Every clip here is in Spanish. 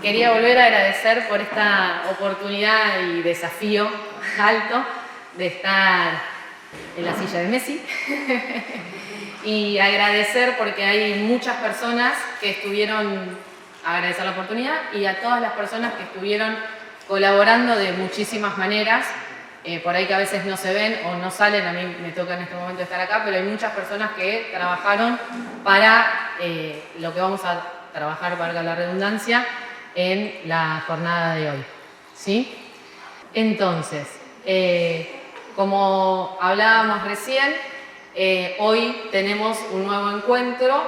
quería volver a agradecer por esta oportunidad y desafío alto de estar en la silla de Messi y agradecer porque hay muchas personas que estuvieron, agradecer la oportunidad y a todas las personas que estuvieron colaborando de muchísimas maneras, por ahí que a veces no se ven o no salen, a mí me toca en este momento estar acá, pero hay muchas personas que trabajaron para lo que vamos a trabajar, valga la redundancia, en la jornada de hoy, ¿sí? Entonces, como hablábamos recién, hoy tenemos un nuevo encuentro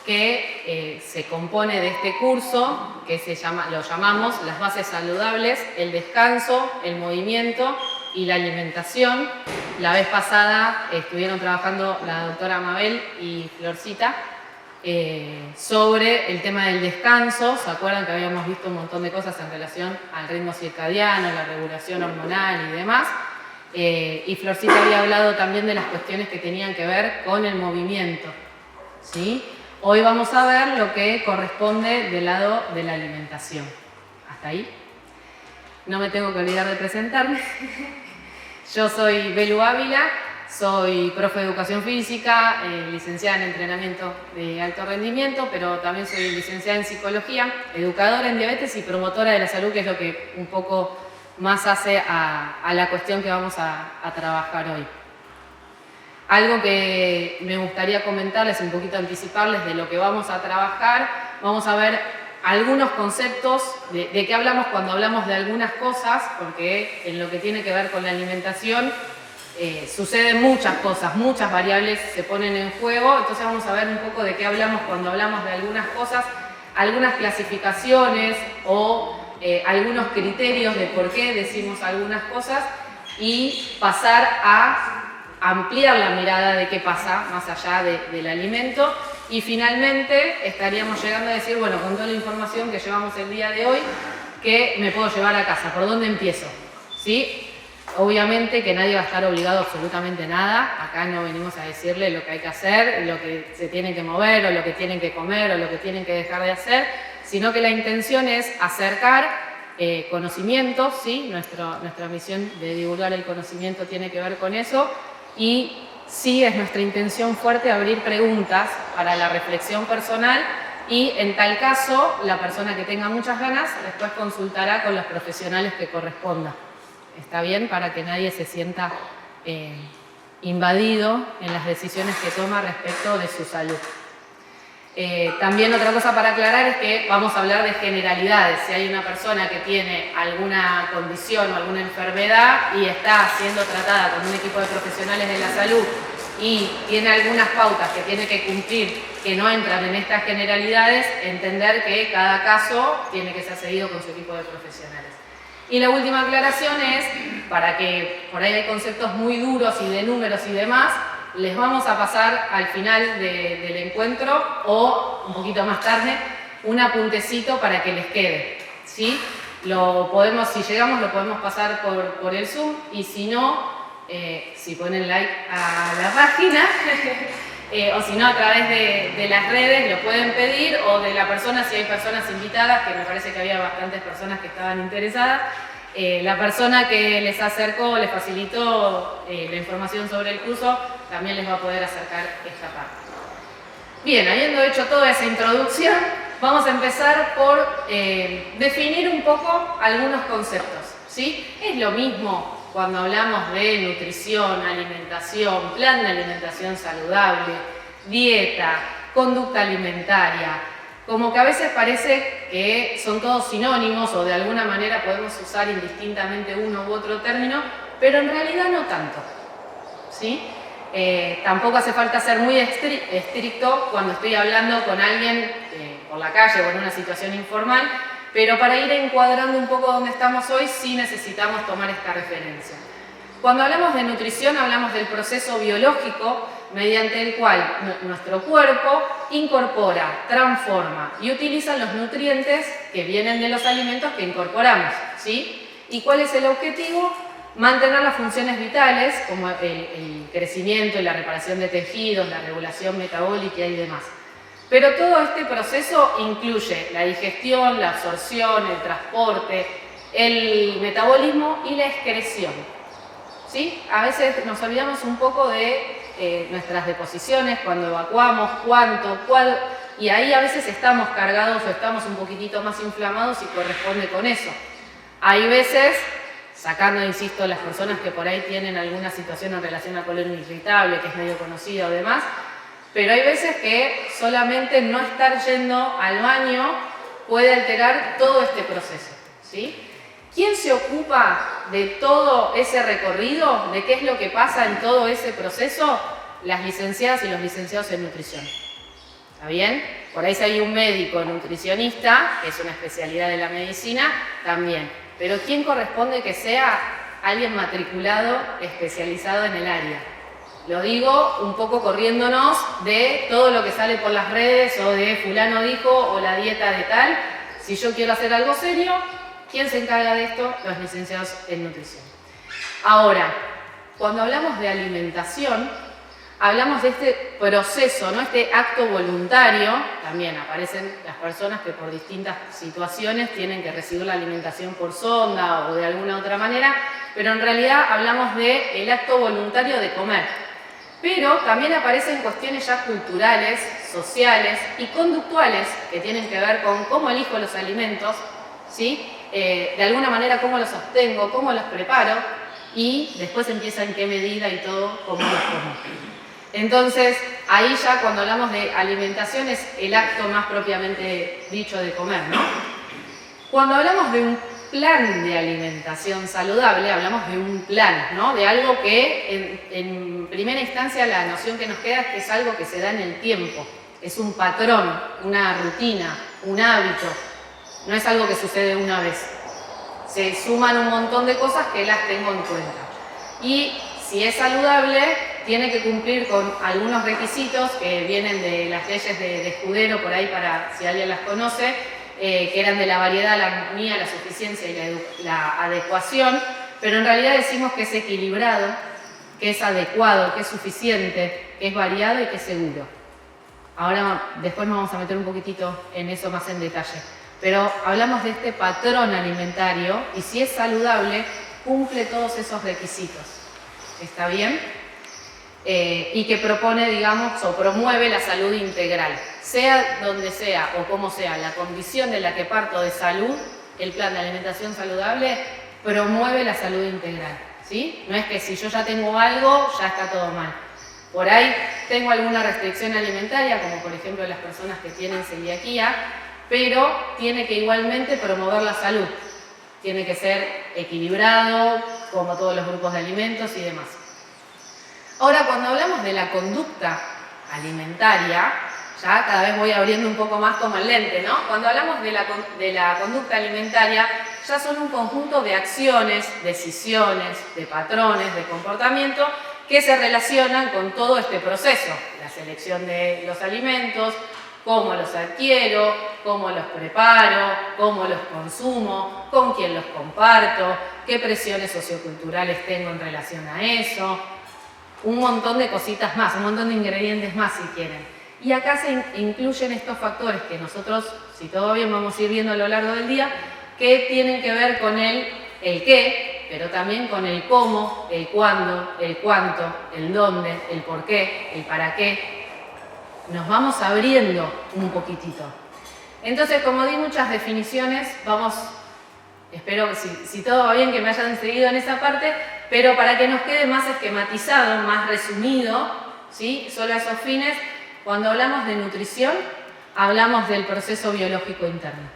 que se compone de este curso que lo llamamos las bases saludables, el descanso, el movimiento y la alimentación. La vez pasada estuvieron trabajando la doctora Mabel y Florcita sobre el tema del descanso. ¿Se acuerdan que habíamos visto un montón de cosas en relación al ritmo circadiano, la regulación hormonal y demás? Y Florcita había hablado también de las cuestiones que tenían que ver con el movimiento, ¿sí? Hoy vamos a ver lo que corresponde del lado de la alimentación. ¿Hasta ahí? No me tengo que olvidar de presentarme. Yo soy Belu Ávila, soy profe de educación física, licenciada en entrenamiento de alto rendimiento, pero también soy licenciada en psicología, educadora en diabetes y promotora de la salud, que es lo que un poco más hace a la cuestión que vamos a trabajar hoy. Algo que me gustaría comentarles, un poquito anticiparles de lo que vamos a trabajar, vamos a ver algunos conceptos de qué hablamos cuando hablamos de algunas cosas, porque en lo que tiene que ver con la alimentación suceden muchas cosas, muchas variables se ponen en juego, entonces vamos a ver un poco de qué hablamos cuando hablamos de algunas cosas, algunas clasificaciones o algunos criterios de por qué decimos algunas cosas y pasar a ampliar la mirada de qué pasa más allá del alimento y finalmente estaríamos llegando a decir, bueno, con toda la información que llevamos el día de hoy, ¿qué me puedo llevar a casa? ¿Por dónde empiezo? ¿Sí? Obviamente que nadie va a estar obligado a absolutamente nada, acá no venimos a decirle lo que hay que hacer, lo que se tiene que mover o lo que tienen que comer o lo que tienen que dejar de hacer, sino que la intención es acercar conocimientos, ¿sí? Nuestra misión de divulgar el conocimiento tiene que ver con eso y sí es nuestra intención fuerte abrir preguntas para la reflexión personal y en tal caso la persona que tenga muchas ganas después consultará con los profesionales que corresponda. ¿Está bien? Para que nadie se sienta invadido en las decisiones que toma respecto de su salud. También otra cosa para aclarar es que vamos a hablar de generalidades. Si hay una persona que tiene alguna condición o alguna enfermedad y está siendo tratada con un equipo de profesionales de la salud y tiene algunas pautas que tiene que cumplir que no entran en estas generalidades, entender que cada caso tiene que ser seguido con su equipo de profesionales. Y la última aclaración es, para que por ahí hay conceptos muy duros y de números y demás, les vamos a pasar al final del encuentro o un poquito más tarde un apuntecito para que les quede, ¿sí? Si llegamos lo podemos pasar por el Zoom y si no, si ponen like a la página o si no a través de las redes lo pueden pedir o de la persona, si hay personas invitadas, que me parece que había bastantes personas que estaban interesadas, la persona que les acercó, les facilitó la información sobre el curso, también les va a poder acercar esta parte. Bien, habiendo hecho toda esa introducción, vamos a empezar por definir un poco algunos conceptos, ¿sí? Es lo mismo cuando hablamos de nutrición, alimentación, plan de alimentación saludable, dieta, conducta alimentaria. Como que a veces parece que son todos sinónimos o de alguna manera podemos usar indistintamente uno u otro término, pero en realidad no tanto, ¿sí? Tampoco hace falta ser muy estricto cuando estoy hablando con alguien por la calle o en una situación informal, pero para ir encuadrando un poco dónde estamos hoy sí necesitamos tomar esta referencia. Cuando hablamos de nutrición hablamos del proceso biológico mediante el cual nuestro cuerpo incorpora, transforma y utiliza los nutrientes que vienen de los alimentos que incorporamos, ¿sí? ¿Y cuál es el objetivo? Mantener las funciones vitales como el crecimiento y la reparación de tejidos, la regulación metabólica y demás. Pero todo este proceso incluye la digestión, la absorción, el transporte, el metabolismo y la excreción. ¿Sí? A veces nos olvidamos un poco de nuestras deposiciones, cuando evacuamos, cuánto, cuál, y ahí a veces estamos cargados o estamos un poquitito más inflamados y corresponde con eso. Hay veces, sacando, insisto, las personas que por ahí tienen alguna situación en relación a colon irritable, que es medio conocida o demás, pero hay veces que solamente no estar yendo al baño puede alterar todo este proceso, ¿sí? ¿Quién se ocupa de todo ese recorrido? ¿De qué es lo que pasa en todo ese proceso? Las licenciadas y los licenciados en nutrición. ¿Está bien? Por ahí si hay un médico nutricionista, que es una especialidad de la medicina, también. Pero ¿quién corresponde que sea alguien matriculado, especializado en el área? Lo digo un poco corriéndonos de todo lo que sale por las redes o de fulano dijo o la dieta de tal. Si yo quiero hacer algo serio, ¿quién se encarga de esto? Los licenciados en nutrición. Ahora, cuando hablamos de alimentación, hablamos de este proceso, ¿no? Este acto voluntario. También aparecen las personas que por distintas situaciones tienen que recibir la alimentación por sonda o de alguna otra manera, pero en realidad hablamos del acto voluntario de comer. Pero también aparecen cuestiones ya culturales, sociales y conductuales que tienen que ver con cómo elijo los alimentos, ¿sí? De alguna manera cómo los obtengo, cómo los preparo y después empieza en qué medida y todo, cómo los como. Entonces, ahí ya cuando hablamos de alimentación es el acto más propiamente dicho de comer, ¿no? Cuando hablamos de un plan de alimentación saludable, hablamos de un plan, ¿no? De algo que en primera instancia la noción que nos queda es que es algo que se da en el tiempo, es un patrón, una rutina, un hábito, no es algo que sucede una vez. Se suman un montón de cosas que las tengo en cuenta. Y si es saludable, tiene que cumplir con algunos requisitos que vienen de las leyes de Escudero, por ahí para si alguien las conoce, que eran de la variedad, la armonía, la suficiencia y la adecuación, pero en realidad decimos que es equilibrado, que es adecuado, que es suficiente, que es variado y que es seguro. Ahora después nos vamos a meter un poquitito en eso más en detalle. Pero hablamos de este patrón alimentario y si es saludable, cumple todos esos requisitos. ¿Está bien? Y que propone, digamos, o promueve la salud integral. Sea donde sea o como sea la condición de la que parto de salud, el plan de alimentación saludable promueve la salud integral, ¿sí? No es que si yo ya tengo algo, ya está todo mal. Por ahí tengo alguna restricción alimentaria, como por ejemplo las personas que tienen celiaquía, pero tiene que igualmente promover la salud. Tiene que ser equilibrado, como todos los grupos de alimentos y demás. Ahora, cuando hablamos de la conducta alimentaria, ya cada vez voy abriendo un poco más como el lente, ¿no? Cuando hablamos de la conducta alimentaria, ya son un conjunto de acciones, decisiones, de patrones, de comportamiento que se relacionan con todo este proceso. La selección de los alimentos, cómo los adquiero, cómo los preparo, cómo los consumo, con quién los comparto, qué presiones socioculturales tengo en relación a eso, un montón de cositas más, un montón de ingredientes más si quieren. Y acá se incluyen estos factores que nosotros, si todo bien, vamos a ir viendo a lo largo del día, que tienen que ver con el qué, pero también con el cómo, el cuándo, el cuánto, el dónde, el por qué, el para qué. Nos vamos abriendo un poquitito. Entonces, como di muchas definiciones, vamos, espero que si todo va bien que me hayan seguido en esa parte, pero para que nos quede más esquematizado, más resumido, ¿sí? Solo a esos fines, cuando hablamos de nutrición, hablamos del proceso biológico interno,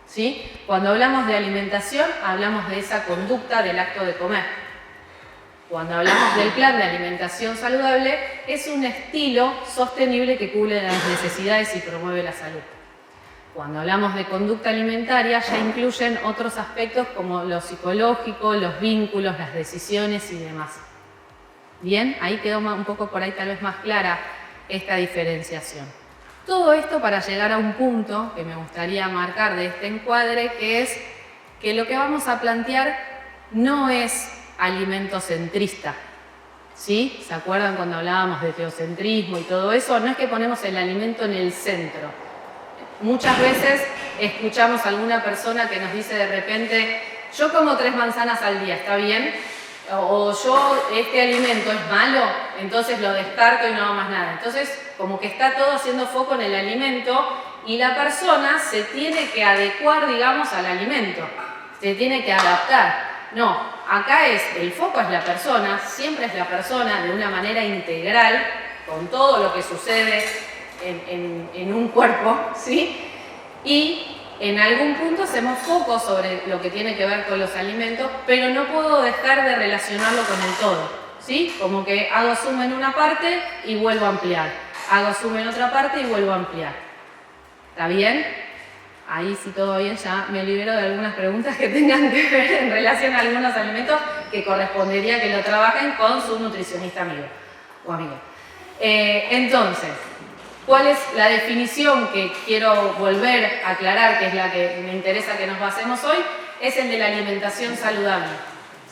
¿sí? Cuando hablamos de alimentación, hablamos de esa conducta del acto de comer. Cuando hablamos del plan de alimentación saludable, es un estilo sostenible que cubre las necesidades y promueve la salud. Cuando hablamos de conducta alimentaria, ya incluyen otros aspectos como lo psicológico, los vínculos, las decisiones y demás. Bien, ahí quedó un poco por ahí tal vez más clara esta diferenciación. Todo esto para llegar a un punto que me gustaría marcar de este encuadre, que es que lo que vamos a plantear no es alimentocentrista, ¿Sí? ¿Se acuerdan cuando hablábamos de teocentrismo y todo eso? No es que ponemos el alimento en el centro. Muchas veces escuchamos a alguna persona que nos dice de repente, yo como 3 manzanas al día, ¿está bien? O yo, este alimento es malo, entonces lo descarto y no hago más nada. Entonces, como que está todo haciendo foco en el alimento y la persona se tiene que adecuar, digamos, al alimento. Se tiene que adaptar. No, acá el foco es la persona, siempre es la persona de una manera integral, con todo lo que sucede en un cuerpo, ¿sí? Y en algún punto hacemos foco sobre lo que tiene que ver con los alimentos, pero no puedo dejar de relacionarlo con el todo, ¿sí? Como que hago zoom en una parte y vuelvo a ampliar, hago zoom en otra parte y vuelvo a ampliar. ¿Está bien? Ahí si todo bien ya me libero de algunas preguntas que tengan que ver en relación a algunos alimentos que correspondería que lo trabajen con su nutricionista amigo o amigo. Entonces, ¿cuál es la definición que quiero volver a aclarar, que es la que me interesa que nos basemos hoy? Es el de la alimentación saludable.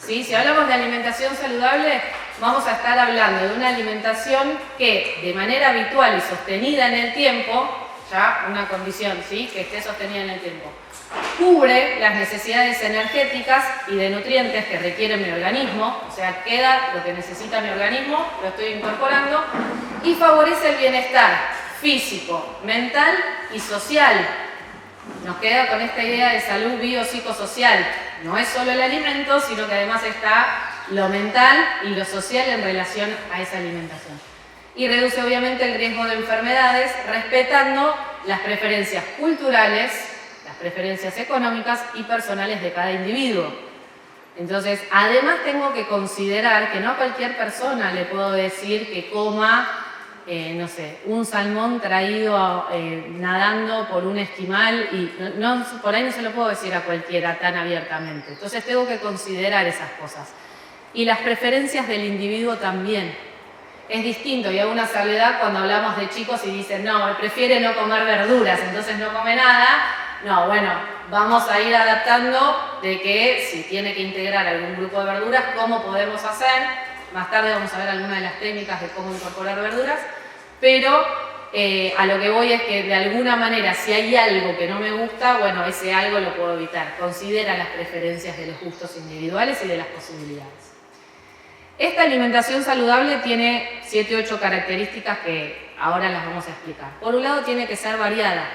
¿Sí? Si hablamos de alimentación saludable, vamos a estar hablando de una alimentación que de manera habitual y sostenida en el tiempo, ya una condición, ¿sí?, que esté sostenida en el tiempo, cubre las necesidades energéticas y de nutrientes que requiere mi organismo, o sea, queda lo que necesita mi organismo, lo estoy incorporando, y favorece el bienestar físico, mental y social. Nos queda con esta idea de salud biopsicosocial. No es solo el alimento, sino que además está lo mental y lo social en relación a esa alimentación. Y reduce obviamente el riesgo de enfermedades, respetando las preferencias culturales, las preferencias económicas y personales de cada individuo. Entonces, además tengo que considerar que no a cualquier persona le puedo decir que coma, no sé, un salmón traído nadando por un esquimal y por ahí no se lo puedo decir a cualquiera tan abiertamente. Entonces tengo que considerar esas cosas. Y las preferencias del individuo también. Es distinto, y hago una salvedad cuando hablamos de chicos y dicen, no, prefiere no comer verduras, entonces no come nada. No, bueno, vamos a ir adaptando de que si tiene que integrar algún grupo de verduras, ¿cómo podemos hacer? Más tarde vamos a ver algunas de las técnicas de cómo incorporar verduras, pero a lo que voy es que de alguna manera, si hay algo que no me gusta, bueno, ese algo lo puedo evitar. Considera las preferencias de los gustos individuales y de las posibilidades. Esta alimentación saludable tiene 7 u 8 características que ahora las vamos a explicar. Por un lado, tiene que ser variada,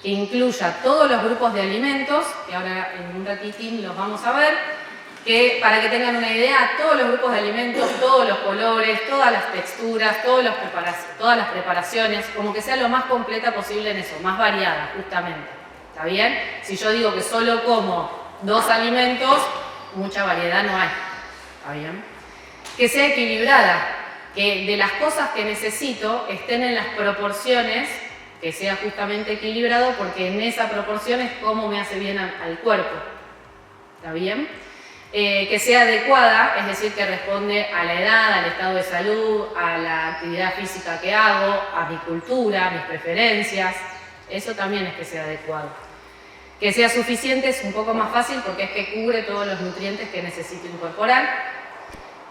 que incluya todos los grupos de alimentos, que ahora en un ratitín los vamos a ver, que para que tengan una idea, todos los grupos de alimentos, todos los colores, todas las texturas, todas las preparaciones, como que sea lo más completa posible en eso, más variada, justamente. ¿Está bien? Si yo digo que solo como 2 alimentos, mucha variedad no hay. ¿Está bien? Que sea equilibrada, que de las cosas que necesito estén en las proporciones, que sea justamente equilibrado, porque en esa proporción es como me hace bien al cuerpo. ¿Está bien? Que sea adecuada, es decir, que responde a la edad, al estado de salud, a la actividad física que hago, a mi cultura, a mis preferencias. Eso también es que sea adecuado. Que sea suficiente es un poco más fácil porque es que cubre todos los nutrientes que necesito incorporar.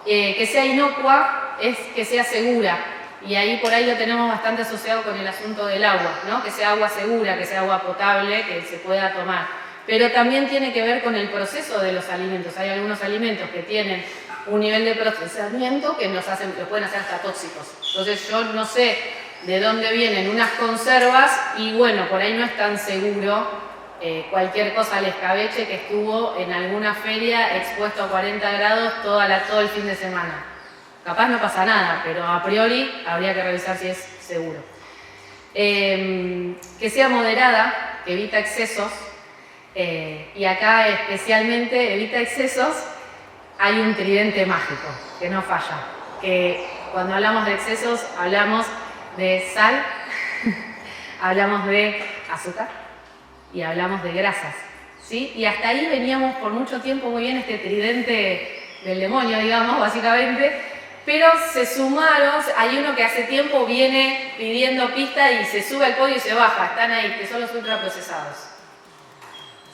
Que sea inocua es que sea segura, y ahí por ahí lo tenemos bastante asociado con el asunto del agua, ¿no? Que sea agua segura, que sea agua potable, que se pueda tomar. Pero también tiene que ver con el proceso de los alimentos. Hay algunos alimentos que tienen un nivel de procesamiento que los pueden hacer hasta tóxicos. Entonces yo no sé de dónde vienen unas conservas y bueno, por ahí no es tan seguro. Cualquier cosa al escabeche que estuvo en alguna feria expuesto a 40 grados todo el fin de semana. Capaz no pasa nada, pero a priori habría que revisar si es seguro. Que sea moderada, que evita excesos, y acá especialmente evita excesos, hay un tridente mágico que no falla, que cuando hablamos de excesos hablamos de sal, hablamos de azúcar, y hablamos de grasas, ¿sí? Y hasta ahí veníamos por mucho tiempo muy bien este tridente del demonio, digamos, básicamente, pero se sumaron, hay uno que hace tiempo viene pidiendo pista y se sube al podio y se baja, están ahí, que son los ultraprocesados,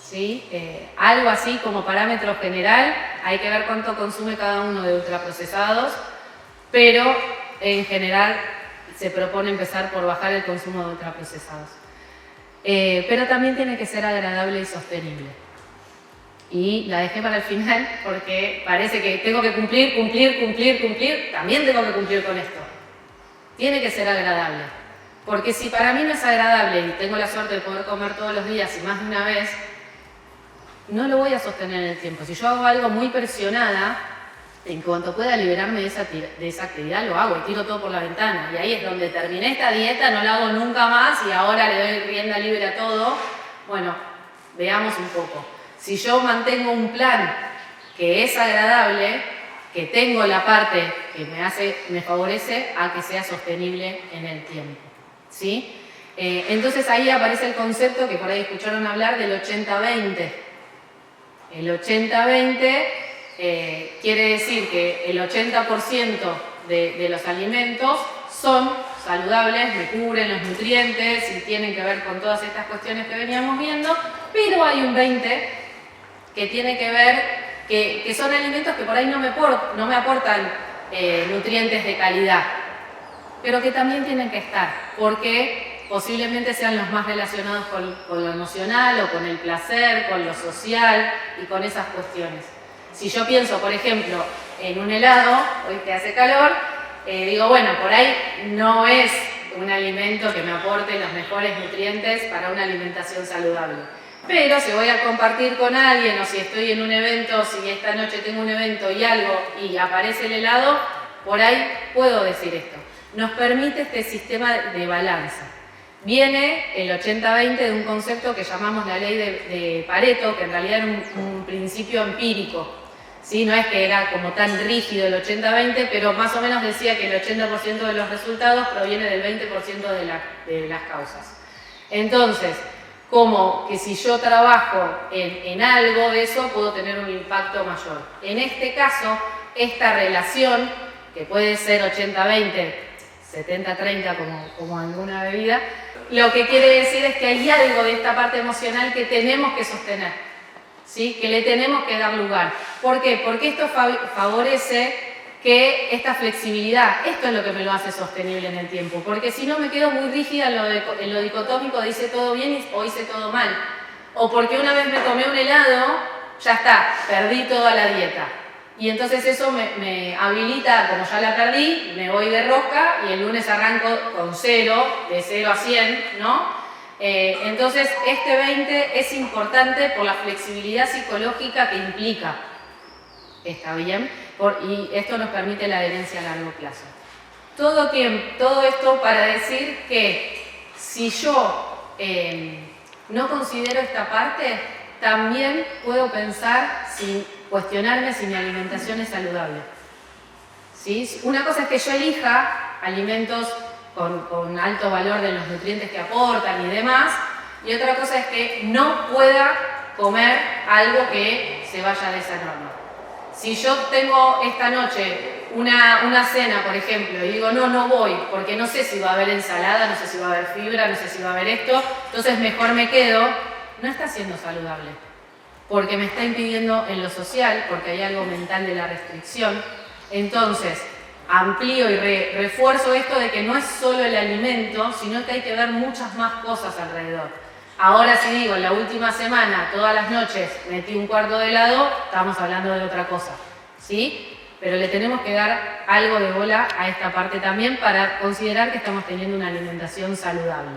¿sí? Algo así como parámetro general, hay que ver cuánto consume cada uno de ultraprocesados, pero en general se propone empezar por bajar el consumo de ultraprocesados. Pero también tiene que ser agradable y sostenible. Y la dejé para el final porque parece que tengo que cumplir, también tengo que cumplir con esto. Tiene que ser agradable. Porque si para mí no es agradable y tengo la suerte de poder comer todos los días y más de una vez, no lo voy a sostener en el tiempo. Si yo hago algo muy presionada, en cuanto pueda liberarme de esa actividad, lo hago y tiro todo por la ventana. Y ahí es donde terminé esta dieta, no la hago nunca más y ahora le doy rienda libre a todo. Bueno, veamos un poco. Si yo mantengo un plan que es agradable, que tengo la parte que me favorece a que sea sostenible en el tiempo, ¿sí? Entonces ahí aparece el concepto que por ahí escucharon hablar del 80-20. El 80-20 quiere decir que el 80% de los alimentos son saludables, me cubren los nutrientes y tienen que ver con todas estas cuestiones que veníamos viendo, pero hay un 20% que tiene que ver, que son alimentos que por ahí no me aportan nutrientes de calidad, pero que también tienen que estar, porque posiblemente sean los más relacionados con lo emocional o con el placer, con lo social y con esas cuestiones. Si yo pienso, por ejemplo, en un helado, hoy que hace calor, digo, bueno, por ahí no es un alimento que me aporte los mejores nutrientes para una alimentación saludable. Pero si voy a compartir con alguien o si estoy en un evento, si esta noche tengo un evento y algo y aparece el helado, por ahí puedo decir esto. Nos permite este sistema de balanza. Viene el 80-20 de un concepto que llamamos la ley de Pareto, que en realidad era un principio empírico. ¿Sí? No es que era como tan rígido el 80-20, pero más o menos decía que el 80% de los resultados proviene del 20% de las causas. Entonces, como que si yo trabajo en algo de eso, puedo tener un impacto mayor. En este caso, esta relación, que puede ser 80-20, 70-30 como alguna bebida, lo que quiere decir es que hay algo de esta parte emocional que tenemos que sostener, ¿sí? Que le tenemos que dar lugar. ¿Por qué? Porque esto favorece que esta flexibilidad, esto es lo que me lo hace sostenible en el tiempo, porque si no me quedo muy rígida en lo dicotómico de hice todo bien o hice todo mal, o porque una vez me tomé un helado, ya está, perdí toda la dieta. Y entonces eso me habilita, como ya la perdí, me voy de rosca y el lunes arranco con 0, de 0 a 100, ¿no? Entonces este 20 es importante por la flexibilidad psicológica que implica. ¿Está bien? Y esto nos permite la adherencia a largo plazo. Todo esto para decir que si yo no considero esta parte, también puedo pensar sin cuestionarme si mi alimentación es saludable. ¿Sí? Una cosa es que yo elija alimentos con alto valor de los nutrientes que aportan y demás, y otra cosa es que no pueda comer algo que se vaya de esa norma. Si yo tengo esta noche una cena, por ejemplo, y digo, no voy, porque no sé si va a haber ensalada, no sé si va a haber fibra, no sé si va a haber esto, entonces mejor me quedo, no está siendo saludable, porque me está impidiendo en lo social, porque hay algo mental de la restricción. Entonces, amplío y refuerzo esto de que no es solo el alimento, sino que hay que ver muchas más cosas alrededor. Ahora si digo, en la última semana, todas las noches metí un cuarto de helado, estamos hablando de otra cosa, ¿sí? Pero le tenemos que dar algo de bola a esta parte también para considerar que estamos teniendo una alimentación saludable.